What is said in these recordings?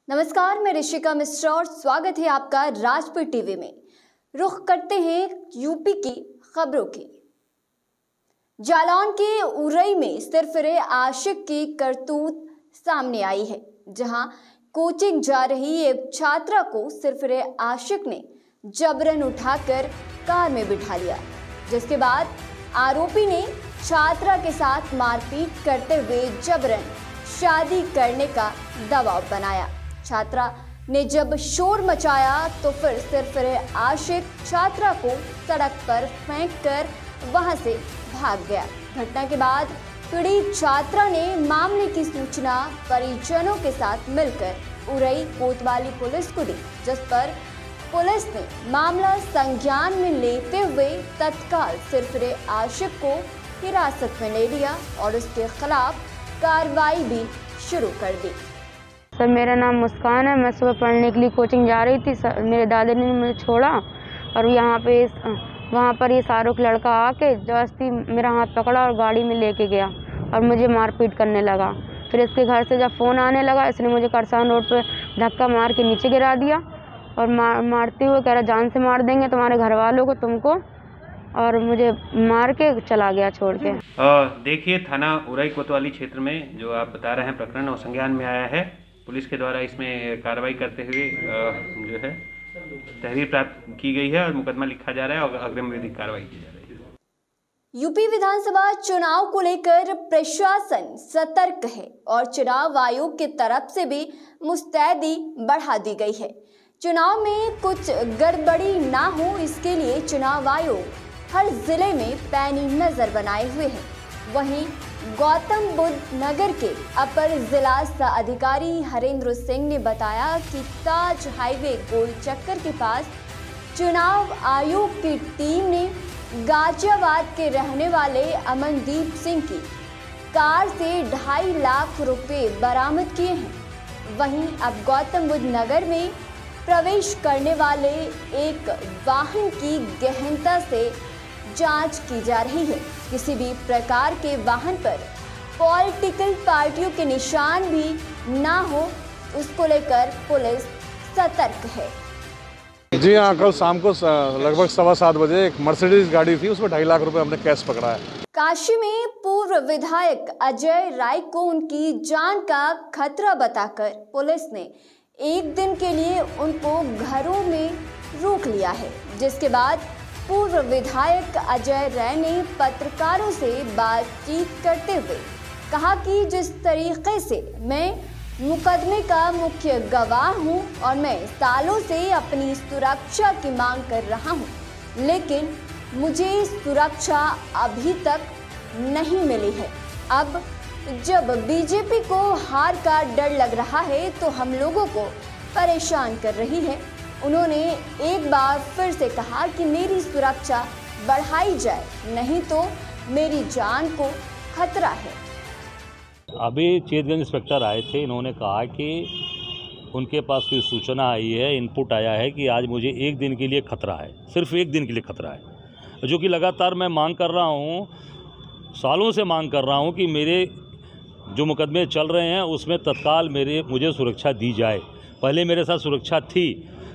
नमस्कार, मैं ऋषिका मिश्रा और स्वागत है आपका राजपुर टीवी में। रुख करते हैं यूपी की खबरों की। जालौन के उरई में सिरफिरे आशिक की करतूत सामने आई है, जहां कोचिंग जा रही एक छात्रा को सिरफिरे आशिक ने जबरन उठाकर कार में बिठा लिया, जिसके बाद आरोपी ने छात्रा के साथ मारपीट करते हुए जबरन शादी करने का दबाव बनाया। छात्रा ने जब शोर मचाया तो फिर सिरफिरे आशिक छात्रा को सड़क पर फेंककर वहां से भाग गया। घटना के बाद पीड़ित छात्रा ने मामले की सूचना परिजनों के साथ मिलकर उरई कोतवाली पुलिस को दी, जिस पर पुलिस ने मामला संज्ञान में लेते हुए तत्काल सिरफिरे आशिक को हिरासत में ले लिया और उसके खिलाफ कार्रवाई भी शुरू कर दी। सर, मेरा नाम मुस्कान है। मैं सुबह पढ़ने के लिए कोचिंग जा रही थी। मेरे दादा ने मुझे छोड़ा और वहाँ पर ये शाहरुख लड़का आके जबरदस्ती मेरा हाथ पकड़ा और गाड़ी में लेके गया और मुझे मारपीट करने लगा। फिर इसके घर से जब फ़ोन आने लगा, इसने मुझे करसान रोड पर धक्का मार के नीचे गिरा दिया और मारते हुए कह रहा जान से मार देंगे तुम्हारे घर वालों को, तुमको, और मुझे मार के चला गया छोड़ के। देखिए, थाना उरई कोतवाली क्षेत्र में जो आप बता रहे हैं प्रकरण और संज्ञान में आया है। पुलिस के द्वारा इसमें कार्रवाई करते हुए जो है तहरीर प्राप्त की गई है और मुकदमा लिखा जा रहा है और अग्रिम विधिक कार्रवाई की जा रही है। यूपी विधानसभा चुनाव को लेकर प्रशासन सतर्क है और चुनाव आयोग की तरफ से भी मुस्तैदी बढ़ा दी गई है। चुनाव में कुछ गड़बड़ी ना हो, इसके लिए चुनाव आयोग हर जिले में पैनी नजर बनाए हुए है। वहीं गौतम बुद्ध नगर के अपर जिला अधिकारी हरेंद्र सिंह ने बताया कि ताज हाईवे गोल चक्कर के पास चुनाव आयोग की टीम ने गाजियाबाद के रहने वाले अमनदीप सिंह की कार से 2.5 लाख रुपए बरामद किए हैं। वहीं अब गौतम बुद्ध नगर में प्रवेश करने वाले एक वाहन की गहनता से जांच की जा रही है। किसी भी प्रकार के वाहन पर पॉलिटिकल पार्टियों के निशान भी ना हो, उसको लेकर पुलिस सतर्क है। जी हाँ, कल शाम को लगभग 7:15 बजे एक मर्सिडीज गाड़ी थी, उसमें 2.5 लाख रुपए हमने कैश पकड़ा है। काशी में पूर्व विधायक अजय राय को उनकी जान का खतरा बताकर पुलिस ने एक दिन के लिए उनको घरों में रोक लिया है, जिसके बाद पूर्व विधायक अजय राय ने पत्रकारों से बातचीत करते हुए कहा कि जिस तरीके से मैं मुकदमे का मुख्य गवाह हूं और मैं सालों से अपनी सुरक्षा की मांग कर रहा हूं, लेकिन मुझे सुरक्षा अभी तक नहीं मिली है। अब जब बीजेपी को हार का डर लग रहा है तो हम लोगों को परेशान कर रही है। उन्होंने एक बार फिर से कहा कि मेरी सुरक्षा बढ़ाई जाए, नहीं तो मेरी जान को खतरा है। अभी चेतगंज इंस्पेक्टर आए थे, इन्होंने कहा कि उनके पास कोई सूचना आई है, इनपुट आया है कि आज मुझे एक दिन के लिए खतरा है, सिर्फ एक दिन के लिए खतरा है, जो कि लगातार मैं मांग कर रहा हूँ, सालों से मांग कर रहा हूँ कि मेरे जो मुकदमे चल रहे हैं उसमें तत्काल मुझे सुरक्षा दी जाए। पहले मेरे साथ सुरक्षा थी,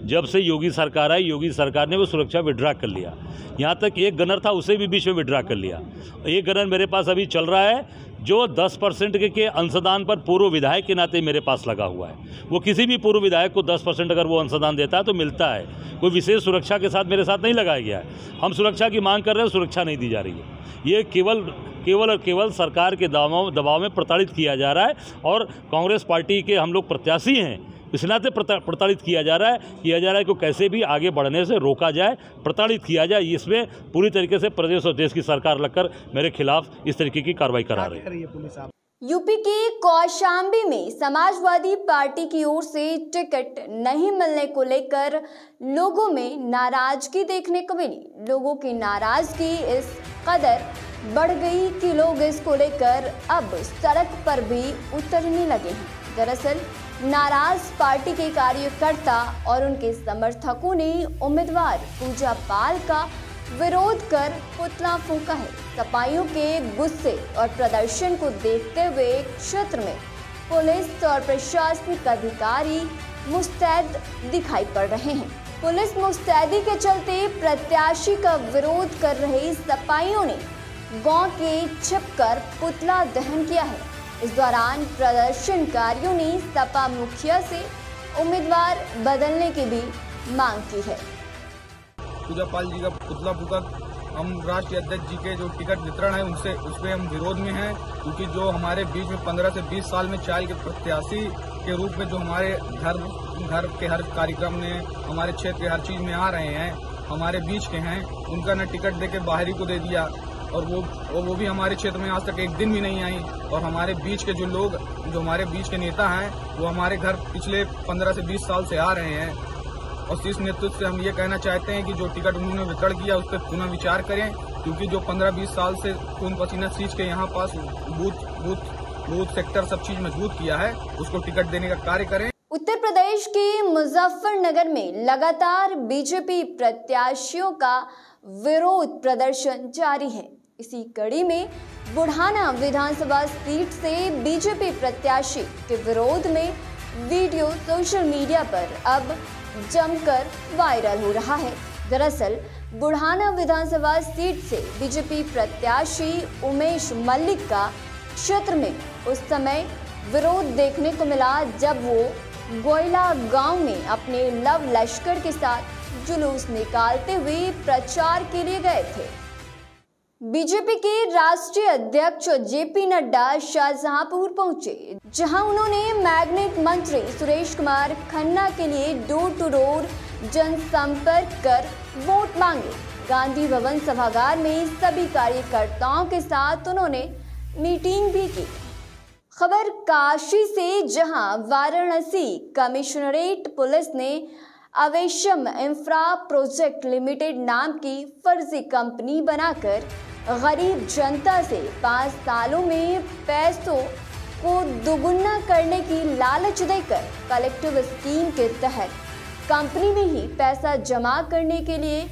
जब से योगी सरकार आई, योगी सरकार ने वो सुरक्षा विड्रा कर लिया। यहाँ तक एक गनर था, उसे भी बीच में विड्रा कर लिया। एक गनर मेरे पास अभी चल रहा है, जो 10% के अंशदान पर पूर्व विधायक के नाते मेरे पास लगा हुआ है। वो किसी भी पूर्व विधायक को 10% अगर वो अंशदान देता है तो मिलता है। कोई विशेष सुरक्षा के साथ मेरे साथ नहीं लगाया गया है। हम सुरक्षा की मांग कर रहे हैं, सुरक्षा नहीं दी जा रही है। ये केवल सरकार के दबाव में प्रताड़ित किया जा रहा है और कांग्रेस पार्टी के हम लोग प्रत्याशी हैं, इस नाते प्रताड़ित किया जा रहा है कि कैसे भी आगे बढ़ने से रोका जाए, प्रताड़ित किया जाए। इसमें पूरी तरीके से प्रदेश और देश की सरकार लगकर मेरे खिलाफ इस तरीके की कार्रवाई करा रही है। यूपी के कौशाम्बी में समाजवादी पार्टी की ओर से टिकट नहीं मिलने को लेकर लोगों में नाराजगी देखने को मिली। लोगों की नाराजगी इस कदर बढ़ गई कि लोग इसको लेकर अब सड़क पर भी उतरने लगे हैं। दरअसल नाराज पार्टी के कार्यकर्ता और उनके समर्थकों ने उम्मीदवार पूजा पाल का विरोध कर पुतला फूंका है। सपाइयों के गुस्से और प्रदर्शन को देखते हुए क्षेत्र में पुलिस और प्रशासनिक अधिकारी मुस्तैद दिखाई पड़ रहे हैं। पुलिस मुस्तैदी के चलते प्रत्याशी का विरोध कर रहे सपाइयों ने गांव के छिपकर पुतला दहन किया है। इस दौरान प्रदर्शनकारियों ने सपा मुखिया से उम्मीदवार बदलने की भी मांग की है। पूजापाल जी का पुतला फूका, हम राष्ट्रीय अध्यक्ष जी के जो टिकट वितरण है उनसे उसपे हम विरोध में हैं, क्योंकि जो हमारे बीच में 15 से 20 साल में चायल के प्रत्याशी के रूप में जो हमारे घर के हर कार्यक्रम में हमारे क्षेत्र के हर चीज में आ रहे हैं, हमारे बीच के हैं, उनका न टिकट देके बाहरी को दे दिया और वो भी हमारे क्षेत्र में आज तक एक दिन भी नहीं आई। और हमारे बीच के जो लोग, जो हमारे बीच के नेता हैं, वो हमारे घर पिछले 15 से 20 साल से आ रहे हैं। और इस नेतृत्व से हम ये कहना चाहते हैं कि जो टिकट उन्होंने वितरण किया उस पर पुनः विचार करें, क्योंकि जो 15-20 साल से खून पसीना सींच के यहाँ पास बूथ सेक्टर सब चीज मजबूत किया है, उसको टिकट देने का कार्य करें। उत्तर प्रदेश के मुजफ्फरनगर में लगातार बीजेपी प्रत्याशियों का विरोध प्रदर्शन जारी है। इसी कड़ी में बुढ़ाना विधानसभा सीट से बीजेपी प्रत्याशी के विरोध में वीडियो सोशल मीडिया पर अब जमकर वायरल हो रहा है। दरअसल बुढ़ाना विधानसभा सीट से बीजेपी प्रत्याशी उमेश मल्लिक का क्षेत्र में उस समय विरोध देखने को मिला जब वो गोयला गांव में अपने लव लश्कर के साथ जुलूस निकालते हुए प्रचार के लिए गए थे। बीजेपी के राष्ट्रीय अध्यक्ष जेपी नड्डा शाहजहांपुर पहुंचे, जहां उन्होंने मैग्नेट मंत्री सुरेश कुमार खन्ना के लिए डोर टू डोर जनसंपर्क कर वोट मांगे। गांधी भवन सभागार में सभी कार्यकर्ताओं के साथ उन्होंने मीटिंग भी की। खबर काशी से, जहां वाराणसी कमिश्नरेट पुलिस ने अवेशम इंफ्रा प्रोजेक्ट लिमिटेड नाम की फर्जी कंपनी बनाकर गरीब जनता से 5 सालों में पैसों को दोगुना करने की लालच देकर कलेक्टिव स्कीम के तहत कंपनी में ही पैसा जमा करने के लिए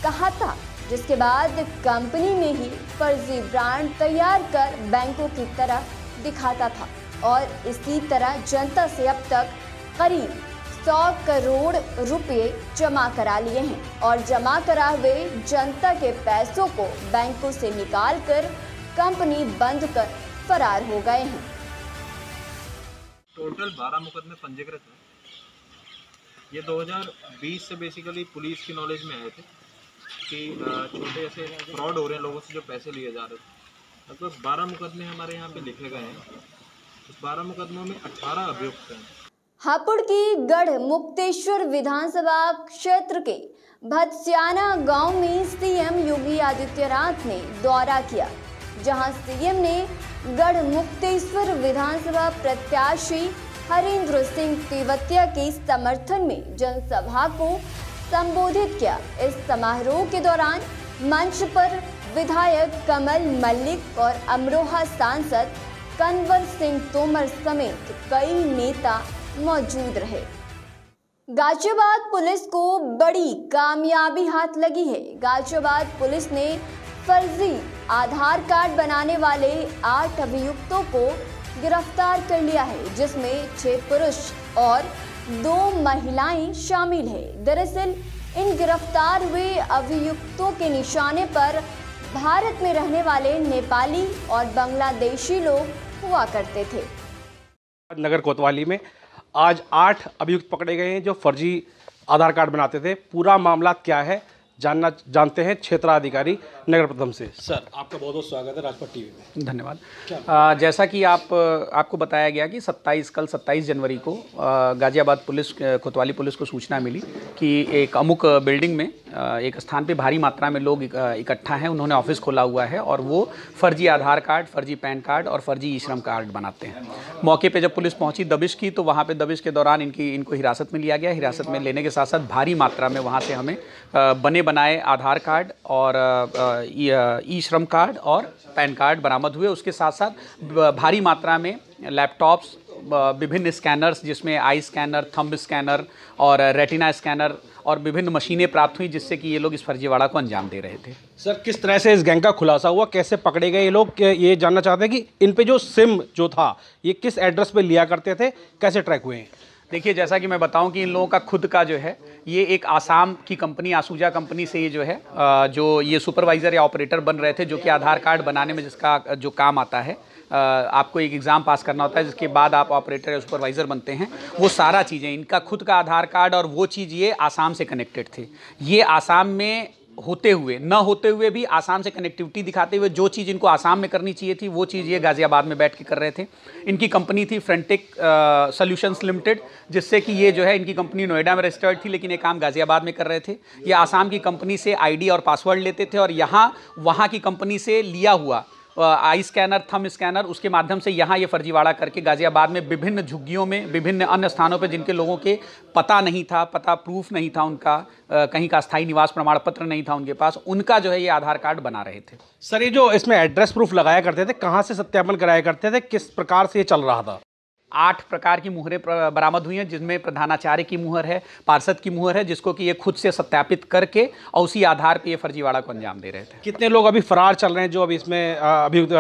कहा था, जिसके बाद कंपनी में ही फर्जी ब्रांड तैयार कर बैंकों की तरह दिखाता था और इसी तरह जनता से अब तक करीब 100 करोड़ रुपए जमा करा लिए हैं और जमा करा हुए जनता के पैसों को बैंकों से निकालकर कंपनी बंद कर फरार हो गए हैं। टोटल 12 मुकदमे पंजीकृत हैं। ये 2020 से बेसिकली पुलिस की नॉलेज में आए थे कि छोटे ऐसे फ्रॉड हो रहे हैं, लोगों से जो पैसे लिए जा रहे थे। लगभग 12 मुकदमे हमारे यहाँ पे लिखे गए हैं। उस 12 मुकदमों में 18 अभियुक्त हैं। हापुड़ की गढ़ मुक्तेश्वर विधानसभा क्षेत्र के भदस्याना गांव में सीएम योगी आदित्यनाथ ने दौरा किया, जहां सीएम ने गढ़ मुक्तेश्वर विधानसभा प्रत्याशी हरेंद्र सिंह तेवतिया के समर्थन में जनसभा को संबोधित किया। इस समारोह के दौरान मंच पर विधायक कमल मल्लिक और अमरोहा सांसद कंवर सिंह तोमर समेत कई नेता मौजूद रहे। गाजियाबाद पुलिस को बड़ी कामयाबी हाथ लगी है। गाजियाबाद पुलिस ने फर्जी आधार कार्ड बनाने वाले 8 अभियुक्तों को गिरफ्तार कर लिया है, जिसमें 6 पुरुष और 2 महिलाएं शामिल है। दरअसल इन गिरफ्तार हुए अभियुक्तों के निशाने पर भारत में रहने वाले नेपाली और बांग्लादेशी लोग हुआ करते थे। नगर कोतवाली में आज 8 अभियुक्त पकड़े गए हैं जो फर्जी आधार कार्ड बनाते थे। पूरा मामला क्या है जानते हैं क्षेत्राधिकारी नगर प्रथम से। सर, आपका बहुत बहुत स्वागत है राजपथ टीवी में। धन्यवाद। जैसा कि आपको बताया गया कि कल 27 जनवरी को गाजियाबाद पुलिस कोतवाली पुलिस को सूचना मिली कि एक अमुक बिल्डिंग में एक स्थान पे भारी मात्रा में लोग इकट्ठा हैं। उन्होंने ऑफिस खोला हुआ है और वो फर्जी आधार कार्ड, फर्जी पैन कार्ड और फर्जी ई श्रम कार्ड बनाते हैं। मौके पे जब पुलिस पहुंची दबिश की तो वहाँ पे दबिश के दौरान इनको हिरासत में लिया गया। हिरासत में लेने के साथ साथ भारी मात्रा में वहाँ से हमें बने बनाए आधार कार्ड और ई श्रम कार्ड और पैन कार्ड बरामद हुए। उसके साथ साथ भारी मात्रा में लैपटॉप्स, विभिन्न स्कैनर्स जिसमें आई स्कैनर, थंब स्कैनर और रेटिना स्कैनर और विभिन्न मशीनें प्राप्त हुई, जिससे कि ये लोग इस फर्जीवाड़ा को अंजाम दे रहे थे। सर, किस तरह से इस गैंग का खुलासा हुआ, कैसे पकड़े गए ये लोग? ये जानना चाहते हैं कि इन पे जो सिम जो था ये किस एड्रेस पे लिया करते थे, कैसे ट्रैक हुए हैं? देखिए, जैसा कि मैं बताऊं कि इन लोगों का खुद का जो है ये एक आसाम की कंपनी, आसूजा कंपनी से ये जो है जो ये सुपरवाइज़र या ऑपरेटर बन रहे थे, जो कि आधार कार्ड बनाने में जिसका जो काम आता है, आपको एक एग्ज़ाम पास करना होता है जिसके बाद आप ऑपरेटर या सुपरवाइज़र बनते हैं। वो सारा चीज़ें, इनका खुद का आधार कार्ड और वो चीज़ ये आसाम से कनेक्टेड थे। ये आसाम में होते हुए न होते हुए भी आसाम से कनेक्टिविटी दिखाते हुए जो चीज़ इनको आसाम में करनी चाहिए थी वो चीज़ ये गाज़ियाबाद में बैठ के कर रहे थे। इनकी कंपनी थी फ्रंटिक सॉल्यूशंस लिमिटेड, जिससे कि ये जो है इनकी कंपनी नोएडा में रजिस्टर्ड थी, लेकिन ये काम गाज़ियाबाद में कर रहे थे। ये आसाम की कंपनी से आईडी और पासवर्ड लेते थे और यहाँ वहाँ की कंपनी से लिया हुआ आई स्कैनर, थंब स्कैनर, उसके माध्यम से यहाँ ये फर्जीवाड़ा करके गाज़ियाबाद में विभिन्न झुग्गियों में, विभिन्न अन्य स्थानों पर जिनके लोगों के पता नहीं था, पता प्रूफ नहीं था उनका, कहीं का स्थायी निवास प्रमाण पत्र नहीं था उनके पास, उनका जो है ये आधार कार्ड बना रहे थे। सर, ये जो इसमें एड्रेस प्रूफ लगाया करते थे, कहाँ से सत्यापन कराया करते थे, किस प्रकार से ये चल रहा था? 8 प्रकार की मुहरें बरामद हुई हैं, जिसमें प्रधानाचार्य की मुहर है, पार्षद की मुहर है, जिसको कि ये खुद से सत्यापित करके और उसी आधार पे ये फर्जीवाड़ा को अंजाम दे रहे थे। कितने लोग अभी फरार चल रहे हैं जो अभी इसमें अभियुक्त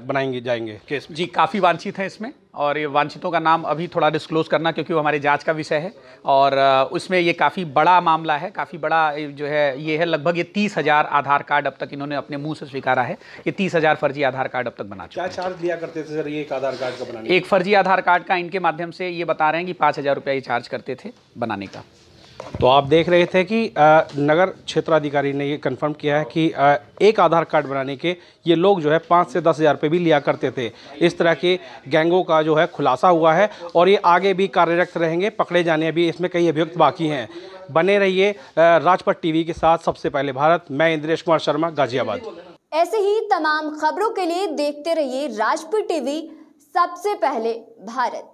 बनाएंगे जाएंगे केस? जी, काफ़ी वांछित हैं इसमें, और ये वांछितों का नाम अभी थोड़ा डिस्क्लोज करना क्योंकि वो हमारे जांच का विषय है, और उसमें ये काफ़ी बड़ा मामला है, काफ़ी बड़ा जो है ये है। लगभग ये 30,000 आधार कार्ड अब तक इन्होंने अपने मुंह से स्वीकारा है। ये 30,000 फर्जी आधार कार्ड अब तक बना चुके हैं। क्या चार्ज लिया करते थे सर ये एक आधार कार्ड का बनाने? एक फर्जी आधार कार्ड का इनके माध्यम से ये बता रहे हैं कि 5,000 रुपया ये चार्ज करते थे बनाने का। तो आप देख रहे थे कि नगर क्षेत्राधिकारी ने ये कंफर्म किया है कि एक आधार कार्ड बनाने के ये लोग जो है 5 से 10,000 रुपये भी लिया करते थे। इस तरह के गैंगों का जो है खुलासा हुआ है और ये आगे भी कार्यरत रहेंगे, पकड़े जाने अभी इसमें कई अभियुक्त बाकी हैं। बने रहिए राजपथ टीवी के साथ। सबसे पहले भारत, मैं इंद्रेश कुमार शर्मा, गाजियाबाद। ऐसे ही तमाम खबरों के लिए देखते रहिए राजपथ टीवी, सबसे पहले भारत।